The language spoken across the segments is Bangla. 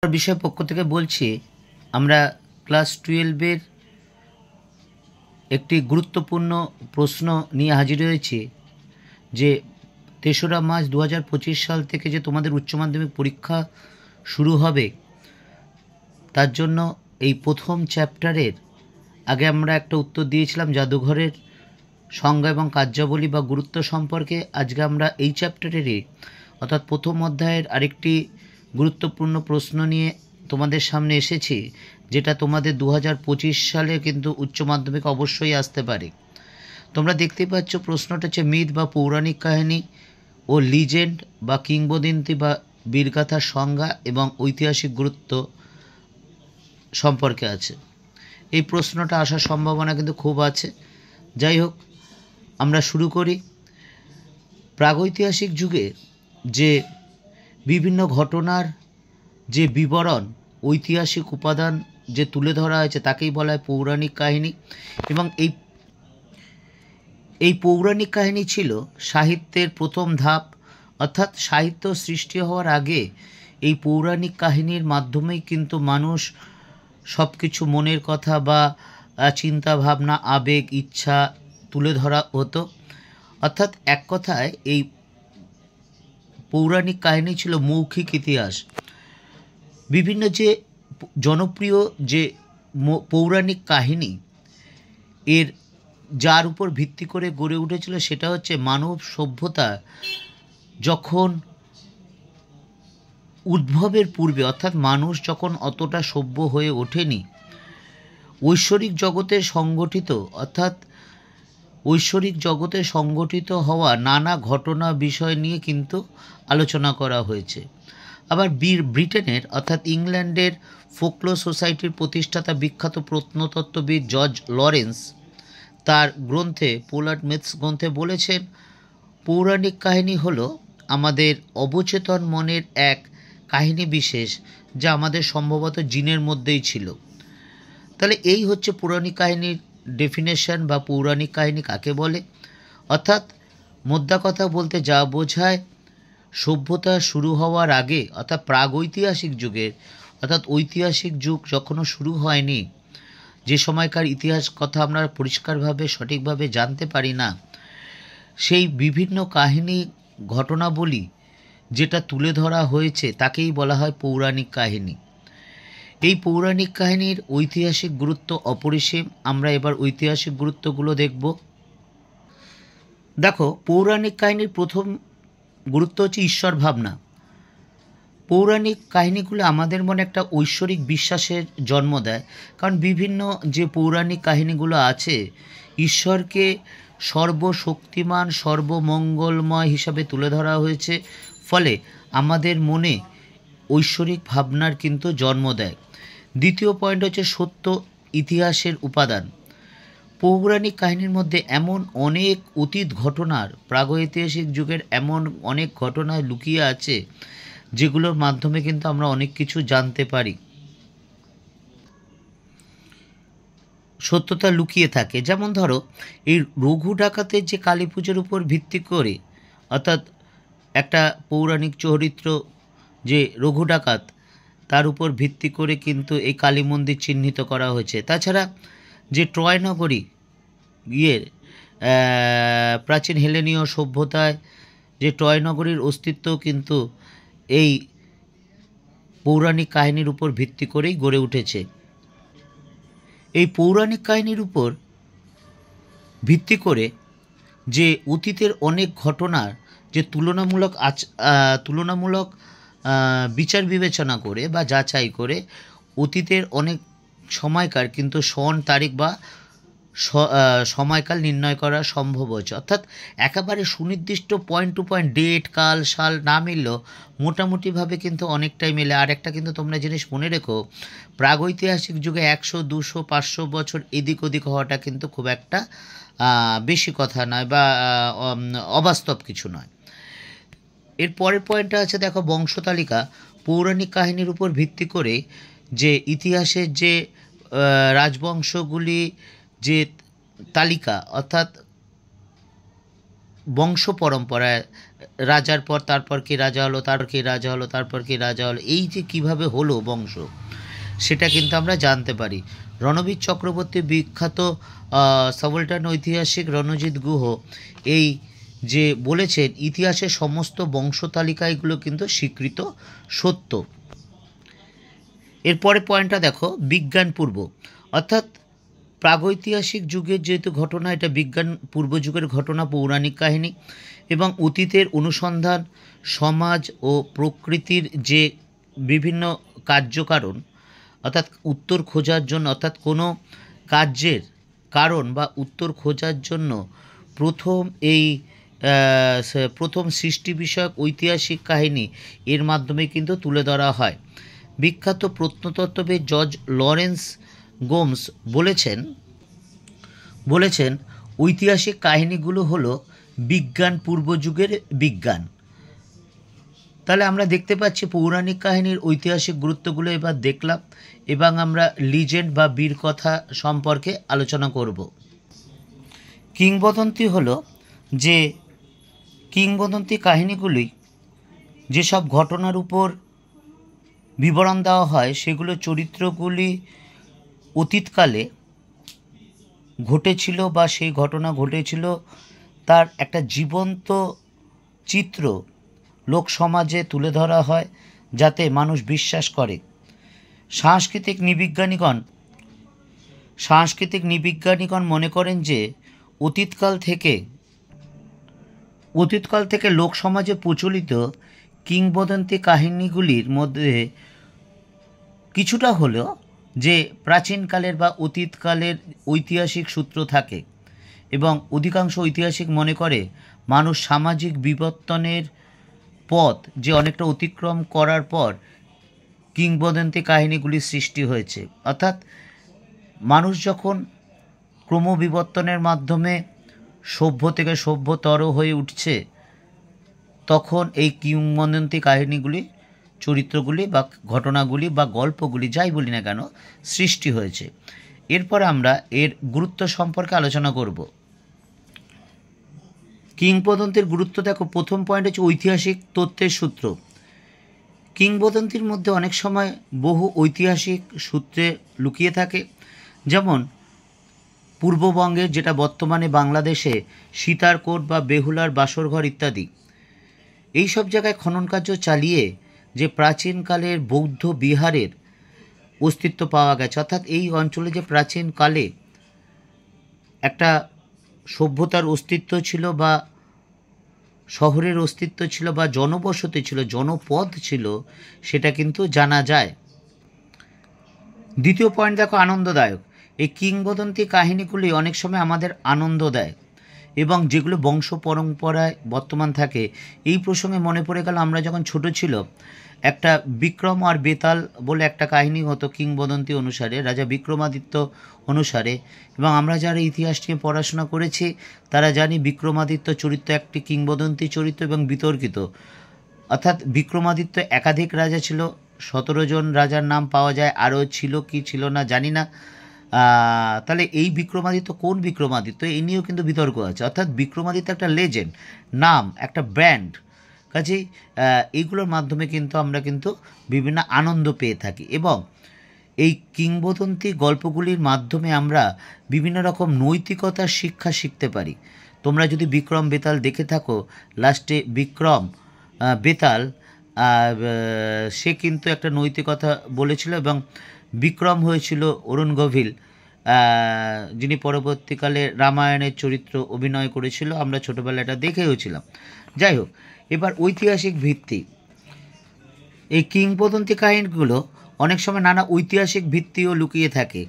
বিষয় পক্ষ থেকে বলছি, আমরা ক্লাস 12-এর একটি গুরুত্বপূর্ণ প্রশ্ন নিয়ে হাজির হয়েছি যে ৩রা মার্চ ২০২৫ সাল থেকে যে তোমাদের উচ্চ মাধ্যমিক পরীক্ষা শুরু হবে, তার জন্য এই প্রথম চ্যাপ্টারের আগে আমরা একটা উত্তর দিয়েছিলাম জাদুঘরের সংজ্ঞা এবং কার্যাবলী বা গুরুত্ব সম্পর্কে। আজকে আমরা এই চ্যাপ্টারেরই অর্থাৎ প্রথম অধ্যায়ের আরেকটি গুরুত্বপূর্ণ প্রশ্ন নিয়ে তোমাদের সামনে এসেছি, যেটা তোমাদের ২০২৫ সালে কিন্তু উচ্চ মাধ্যমিক অবশ্যই আসতে পারে। তোমরা দেখতে পাচ্ছ প্রশ্নটা হচ্ছে মিথ বা পৌরাণিক কাহিনী ও লিজেন্ড বা কিংবদন্তি বা বীরগাথার সংজ্ঞা এবং ঐতিহাসিক গুরুত্ব সম্পর্কে আছে। এই প্রশ্নটা আসার সম্ভাবনা কিন্তু খুব আছে। যাই হোক, আমরা শুরু করি। প্রাগৈতিহাসিক যুগে যে বিভিন্ন ঘটনার যে বিবরণ, ঐতিহাসিক উপাদান যে তুলে ধরা হয়েছে তাকেই বলা হয় পৌরাণিক কাহিনী। এবং এই পৌরাণিক কাহিনী ছিল সাহিত্যের প্রথম ধাপ, অর্থাৎ সাহিত্য সৃষ্টি হওয়ার আগে এই পৌরাণিক কাহিনীর মাধ্যমেই কিন্তু মানুষ সব কিছু মনের কথা বা চিন্তা ভাবনা, আবেগ, ইচ্ছা তুলে ধরা হতো। অর্থাৎ এক কথায় এই পৌরাণিক কাহিনী ছিল মৌখিক ইতিহাস। বিভিন্ন যে জনপ্রিয় যে পৌরাণিক কাহিনী এর যার উপর ভিত্তি করে গড়ে উঠেছিল সেটা হচ্ছে মানব সভ্যতা যখন উদ্ভবের পূর্বে, অর্থাৎ মানুষ যখন অতটা সভ্য হয়ে ওঠেনি, ঐশ্বরিক জগতে সংগঠিত অর্থাৎ ঐশ্বরিক জগতে সংগঠিত হওয়া নানা ঘটনা বিষয় নিয়ে কিন্তু আলোচনা করা হয়েছে। আবার ব্রিটেনের অর্থাৎ ইংল্যান্ডের ফোকলোর সোসাইটির প্রতিষ্ঠাতা বিখ্যাত প্রত্নতত্ত্ববিদ জর্জ লরেন্স তার গ্রন্থে পোলার মিথস গ্রন্থে বলেছেন, পৌরাণিক কাহিনী হলো আমাদের অবচেতন মনের এক কাহিনী বিশেষ যা আমাদের সম্ভবত জিনের মধ্যেই ছিল। তাহলে এই হচ্ছে পৌরাণিক কাহিনীর ডেফিনেশন বা পৌরাণিক কাহিনী কাকে বলে। অর্থাৎ মোদ্দা কথা বলতে যা বোঝায়, সভ্যতা শুরু হওয়ার আগে অর্থাৎ প্রাগৈতিহাসিক যুগের, অর্থাৎ ঐতিহাসিক যুগ যখনও শুরু হয়নি, যে সময়কার ইতিহাস কথা আমরা পরিষ্কারভাবে সঠিকভাবে জানতে পারি না, সেই বিভিন্ন কাহিনী ঘটনাবলী যেটা তুলে ধরা হয়েছে তাকেই বলা হয় পৌরাণিক কাহিনী। এই পৌরাণিক কাহিনীর ঐতিহাসিক গুরুত্ব অপরিসীম। আমরা এবার ঐতিহাসিক গুরুত্বগুলো দেখব। দেখো, পৌরাণিক কাহিনীর প্রথম গুরুত্ব হচ্ছে ঈশ্বর ভাবনা। পৌরাণিক কাহিনীগুলো আমাদের মনে একটা ঐশ্বরিক বিশ্বাসের জন্ম দেয়, কারণ বিভিন্ন যে পৌরাণিক কাহিনীগুলো আছে ঈশ্বরকে সর্বশক্তিমান, সর্বমঙ্গলময় হিসাবে তুলে ধরা হয়েছে, ফলে আমাদের মনে ঐশ্বরিক ভাবনার কিন্তু জন্ম দেয়। দ্বিতীয় পয়েন্ট হচ্ছে সত্য ইতিহাসের উপাদান। পৌরাণিক কাহিনীর মধ্যে এমন অনেক অতীত ঘটনার, প্রাগৈতিহাসিক যুগের এমন অনেক ঘটনা লুকিয়ে আছে যেগুলোর মাধ্যমে কিন্তু আমরা অনেক কিছু জানতে পারি, সত্যতা লুকিয়ে থাকে। যেমন ধরো, এই রঘু ডাকাতের যে কালী পুজোর উপর ভিত্তি করে, অর্থাৎ একটা পৌরাণিক চরিত্র যে রঘু ডাকাত, তার উপর ভিত্তি করে কিন্তু এই কালী মন্দির চিহ্নিত করা হয়েছে। তাছাড়া যে ট্রয় নগরী প্রাচীন হেলেনীয় সভ্যতায় যে ট্রয় নগরীর অস্তিত্ব কিন্তু এই পৌরাণিক কাহিনীর উপর ভিত্তি করেই গড়ে উঠেছে। এই পৌরাণিক কাহিনীর উপর ভিত্তি করে যে অতীতের অনেক ঘটনার যে তুলনামূলক বিচার বিবেচনা করে বা যাচাই করে অতীতের অনেক সময়কার কিন্তু সন, তারিখ বা সময়কাল নির্ণয় করা সম্ভব হয়েছে। অর্থাৎ একেবারে সুনির্দিষ্ট পয়েন্ট টু পয়েন্ট ডেট, কাল, সাল না মিললেও মোটামুটিভাবে কিন্তু অনেকটাই মেলে। আর একটা কিন্তু তোমরা জিনিস মনে রেখো, প্রাগৈতিহাসিক যুগে 100, 200, 500 বছর এদিক ওদিক হওয়াটা কিন্তু খুব একটা বেশি কথা নয় বা অবাস্তব কিছু নয়। এর পরের পয়েন্টটা আছে, দেখো, বংশতালিকা। পৌরাণিক কাহিনীর উপর ভিত্তি করে যে ইতিহাসের যে রাজবংশগুলি যে তালিকা, অর্থাৎ বংশ পরম্পরায় রাজার পর তারপর কি রাজা হলো, তারপর কি রাজা হলো, তারপর কি রাজা হলো, এই যে কিভাবে হলো বংশ, সেটা কিন্তু আমরা জানতে পারি। রণবীর চক্রবর্তীর বিখ্যাত সাবলটার্ন ঐতিহাসিক রণজিৎ গুহ এই যে বলেছেন, ইতিহাসের সমস্ত বংশ তালিকা এগুলো কিন্তু স্বীকৃত সত্য। এরপরে পয়েন্টটা দেখো, বিজ্ঞান পূর্ব, অর্থাৎ প্রাগৈতিহাসিক যুগের যেহেতু ঘটনা, এটা বিজ্ঞান পূর্ব যুগের ঘটনা, পৌরাণিক কাহিনী এবং অতীতের অনুসন্ধান, সমাজ ও প্রকৃতির যে বিভিন্ন কার্যকারণ, অর্থাৎ উত্তর খোঁজার জন্য, অর্থাৎ কোনো কার্যের কারণ বা উত্তর খোঁজার জন্য প্রথম সৃষ্টি বিষয়ক ঐতিহাসিক কাহিনী এর মাধ্যমে কিন্তু তুলে ধরা হয়। বিখ্যাত প্রত্নতত্ত্ববিদ জর্জ লরেন্স গোমস বলেছেন ঐতিহাসিক কাহিনীগুলো হলো বিজ্ঞান পূর্ব যুগের বিজ্ঞান। তাহলে আমরা দেখতে পাচ্ছি পৌরাণিক কাহিনীর ঐতিহাসিক গুরুত্বগুলো এবার দেখলাম এবং আমরা লিজেন্ড বা বীর কথা সম্পর্কে আলোচনা করব। কিংবদন্তি হলো যে কিংবদন্তি কাহিনীগুলি যেসব ঘটনার উপর বিবরণ দেওয়া হয়, সেগুলো চরিত্রগুলি অতীতকালে ঘটেছিল বা সেই ঘটনা ঘটেছিল তার একটা জীবন্ত চিত্র লোক সমাজে তুলে ধরা হয়, যাতে মানুষ বিশ্বাস করে। সাংস্কৃতিক নৃবিজ্ঞানীগণ মনে করেন যে অতীতকাল থেকে লোক সমাজে প্রচলিত কিংবদন্তি কাহিনীগুলির মধ্যে কিছুটা হলেও যে প্রাচীনকালের বা অতীতকালের ঐতিহাসিক সূত্র থাকে, এবং অধিকাংশ ঐতিহাসিক মনে করে মানুষ সামাজিক বিবর্তনের পথ যে অনেকটা অতিক্রম করার পর কিংবদন্তি কাহিনীগুলির সৃষ্টি হয়েছে। অর্থাৎ মানুষ যখন ক্রমবিবর্তনের মাধ্যমে সভ্য থেকে সভ্যতর হয়ে উঠছে, তখন এই কিংবদন্তি কাহিনীগুলি, চরিত্রগুলি বা ঘটনাগুলি বা গল্পগুলি, যাই বলি না কেন, সৃষ্টি হয়েছে। এরপর আমরা এর গুরুত্ব সম্পর্কে আলোচনা করব। কিংবদন্তির গুরুত্ব দেখো, প্রথম পয়েন্ট হচ্ছে ঐতিহাসিক তথ্যের সূত্র। কিংবদন্তির মধ্যে অনেক সময় বহু ঐতিহাসিক সূত্রে লুকিয়ে থাকে, যেমন পূর্ববঙ্গের, যেটা বর্তমানে বাংলাদেশে, সীতারকোট বা বেহুলার বাসরঘর ইত্যাদি। এই সব জায়গায় খনন কার্য চালিয়ে যে প্রাচীনকালের বৌদ্ধ বিহারের অস্তিত্ব পাওয়া গেছে, অর্থাৎ এই অঞ্চলে যে প্রাচীনকালে একটা সভ্যতার অস্তিত্ব ছিল বা শহরের অস্তিত্ব ছিল বা জনবসতি ছিল, জনপদ ছিল, সেটা কিন্তু জানা যায়। দ্বিতীয় পয়েন্ট দেখো, আনন্দদায়ক। এই কিংবদন্তি কাহিনীগুলি অনেক সময় আমাদের আনন্দ দেয় এবং যেগুলো বংশ পরম্পরায় বর্তমান থাকে। এই প্রসঙ্গে মনে পড়ে গেল, আমরা যখন ছোট ছিল, একটা বিক্রম আর বেতাল বলে একটা কাহিনী হতো কিংবদন্তি অনুসারে, রাজা বিক্রমাদিত্য অনুসারে। এবং আমরা যারা ইতিহাস নিয়ে পড়াশোনা করেছি তারা জানি বিক্রমাদিত্য চরিত্র একটি কিংবদন্তি চরিত্র এবং বিতর্কিত। অর্থাৎ বিক্রমাদিত্য একাধিক রাজা ছিল, 17 জন রাজার নাম পাওয়া যায়, আরও ছিল কি ছিল না জানি না। তাহলে এই বিক্রমাদিত্য কোন বিক্রমাদিত্য, এই নিয়েও কিন্তু বিতর্ক আছে। অর্থাৎ বিক্রমাদিত্য একটা লেজেন্ড, নাম, একটা ব্র্যান্ড। কাজেই এইগুলোর মাধ্যমে কিন্তু আমরা কিন্তু বিভিন্ন আনন্দ পেয়ে থাকি এবং এই কিংবদন্তি গল্পগুলির মাধ্যমে আমরা বিভিন্ন রকম নৈতিকতার শিক্ষা শিখতে পারি। তোমরা যদি বিক্রম বেতাল দেখে থাকো, লাস্টে বিক্রম বেতাল সে কিন্তু একটা নৈতিকতা বলেছিল এবং বিক্রম হয়েছিল অরুণ গোভিল, যিনি পরবর্তীকালে রামায়ণের চরিত্র অভিনয় করেছিল। আমরা ছোটোবেলায় এটা দেখেওছিলাম। যাই হোক, এবার ঐতিহাসিক ভিত্তি। এই কিংবদন্তি কাহিনীগুলো অনেক সময় নানা ঐতিহাসিক ভিত্তিও লুকিয়ে থাকে,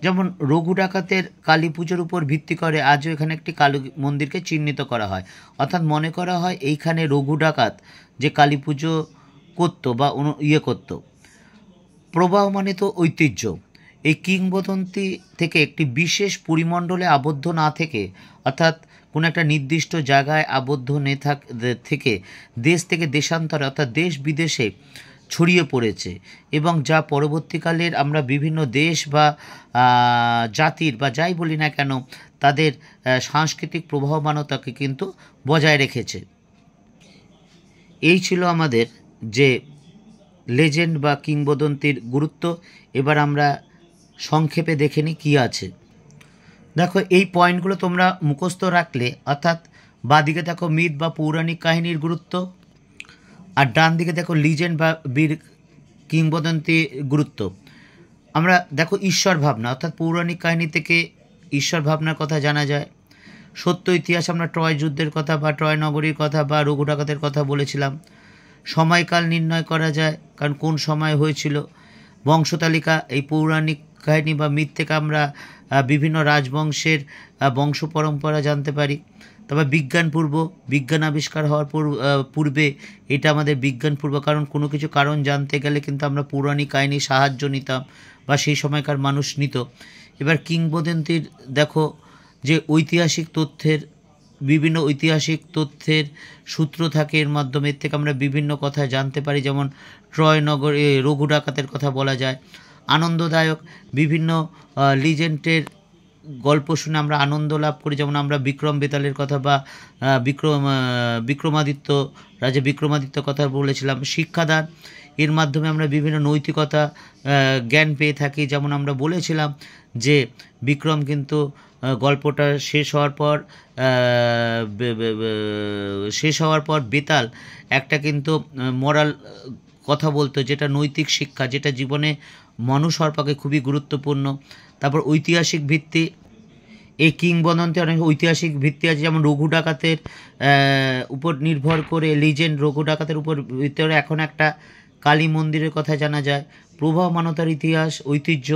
যেমন রঘু ডাকাতের কালী পুজোর উপর ভিত্তি করে আজও এখানে একটি কালী মন্দিরকে চিহ্নিত করা হয়। অর্থাৎ মনে করা হয় এইখানে রঘু ডাকাত যে কালী পুজো করতো বা করতো। প্রবাহমানিত ঐতিহ্য। এই কিংবদন্তি থেকে একটি বিশেষ পরিমণ্ডলে আবদ্ধ না থেকে, অর্থাৎ কোনো একটা নির্দিষ্ট জায়গায় আবদ্ধ থেকে দেশ থেকে দেশান্তরে, অর্থাৎ দেশ বিদেশে ছড়িয়ে পড়েছে এবং যা পরবর্তীকালের আমরা বিভিন্ন দেশ বা জাতির বা যাই বলি না কেন তাদের সাংস্কৃতিক প্রবাহমানতাকে কিন্তু বজায় রেখেছে। এই ছিল আমাদের যে লেজেন্ড বা কিংবদন্তির গুরুত্ব। এবার আমরা সংক্ষেপে দেখে নিই কী আছে। দেখো, এই পয়েন্টগুলো তোমরা মুখস্থ রাখলে, অর্থাৎ বাঁদিকে দেখো মিথ বা পৌরাণিক কাহিনীর গুরুত্ব, আর ডান দিকে দেখো লিজেন্ড বা বীর কিংবদন্তি গুরুত্ব। আমরা দেখো ঈশ্বর ভাবনা, অর্থাৎ পৌরাণিক কাহিনী থেকে ঈশ্বর ভাবনার কথা জানা যায়। সত্য ইতিহাস, আমরা ট্রয় যুদ্ধের কথা বা ট্রয় নগরীর কথা বা রঘু ডাকাতের কথা বলেছিলাম। সময়কাল নির্ণয় করা যায়, কারণ কোন সময় হয়েছিল। বংশতালিকা, এই পৌরাণিক কাহিনী বা মিথ থেকে আমরা বিভিন্ন রাজবংশের বংশ পরম্পরা জানতে পারি। তবে বিজ্ঞানপূর্ব, বিজ্ঞান আবিষ্কার হওয়ার পূর্বে এটা আমাদের বিজ্ঞানপূর্ব, কারণ কোনো কিছু কারণ জানতে গেলে কিন্তু আমরা পৌরাণিক কাহিনীর সাহায্য নিতাম বা সেই সময়কার মানুষ নিত। এবার কিংবদন্তির দেখো, যে ঐতিহাসিক তথ্যের, বিভিন্ন ঐতিহাসিক তথ্যের সূত্র থাকে, এর মাধ্যমে এর থেকে আমরা বিভিন্ন কথা জানতে পারি। যেমন ট্রয় নগরে রঘু ডাকাতের কথা বলা যায়। আনন্দদায়ক, বিভিন্ন লিজেন্ডের গল্প শুনে আমরা আনন্দ লাভ করি। যেমন আমরা বিক্রম বেতালের কথা বা বিক্রমাদিত্য, রাজা বিক্রমাদিত্য কথা বলেছিলাম। শিক্ষাদান, এর মাধ্যমে আমরা বিভিন্ন নৈতিকতা জ্ঞান পেয়ে থাকি। যেমন আমরা বলেছিলাম যে বিক্রম কিন্তু গল্পটা শেষ হওয়ার পর বেতাল একটা কিন্তু মরাল কথা বলতো, যেটা নৈতিক শিক্ষা, যেটা জীবনে মানুষ হওয়ার পক্ষে খুবই গুরুত্বপূর্ণ। তারপর ঐতিহাসিক ভিত্তি, এই কিংবদন্তি অনেক ঐতিহাসিক ভিত্তি আছে। যেমন রঘু ডাকাতের উপর নির্ভর করে, লিজেন্ড রঘু ডাকাতের উপর ভিতরে এখন একটা কালী মন্দিরের কথা জানা যায়। প্রভাবমানতার ইতিহাস, ঐতিহ্য,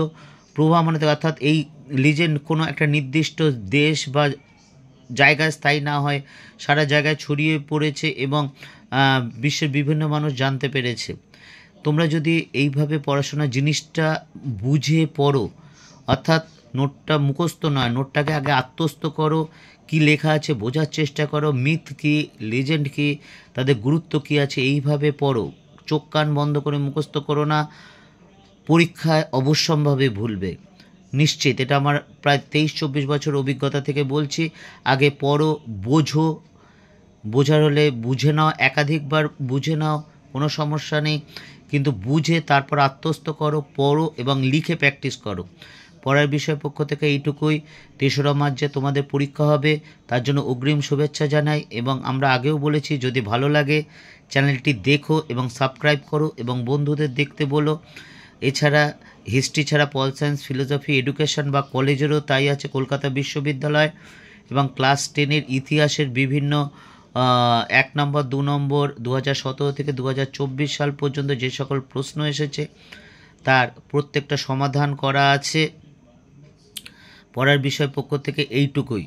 প্রভাবমানতা, অর্থাৎ এই লিজেন্ড কোনো একটা নির্দিষ্ট দেশ বা জায়গায় স্থায়ী না হয়, সারা জায়গায় ছড়িয়ে পড়েছে এবং বিশ্বের বিভিন্ন মানুষ জানতে পেরেছে। তোমরা যদি এইভাবে পড়াশোনা জিনিসটা বুঝে পড়ো, অর্থাৎ নোটটা মুখস্থ নয়, নোটটাকে আগে আত্মস্থ করো, কি লেখা আছে বোঝার চেষ্টা করো, মিথ কী, লেজেন্ড কী, তাদের গুরুত্ব কী আছে, এইভাবে পড়ো। চোখ কান বন্ধ করে মুখস্থ করো না, পরীক্ষায় অবশ্যম্ভাবে ভুলবে নিশ্চিত। এটা আমার প্রায় 23-24 বছর অভিজ্ঞতা থেকে বলছি। আগে পড়ো, বোঝো, বোঝার হলে বুঝে নাও, একাধিকবার বুঝে নাও, কোনো সমস্যা নেই, কিন্তু বুঝে তারপর আত্মস্থ করো, পড়ো এবং লিখে প্র্যাকটিস করো। পড়ার বিষয় পক্ষ থেকে এইটুকুই। 3রা মার্চে তোমাদের পরীক্ষা হবে, তার জন্য অগ্রিম শুভেচ্ছা জানাই। এবং আমরা আগেও বলেছি, যদি ভালো লাগে চ্যানেলটি দেখো এবং সাবস্ক্রাইব করো এবং বন্ধুদের দেখতে বলো। এছাড়া হিস্ট্রি ছাড়া পল সায়েন্স, ফিলোসফি, এডুকেশন বা কলেজেরও তাই আছে কলকাতা বিশ্ববিদ্যালয়। এবং ক্লাস 10-এর ইতিহাসের বিভিন্ন 1 নম্বর 2 নম্বর 2017 থেকে 2024 সাল পর্যন্ত যে সকল প্রশ্ন এসেছে তার প্রত্যেকটা সমাধান করা আছে। পড়ার বিষয় পক্ষ থেকে এইটুকুই।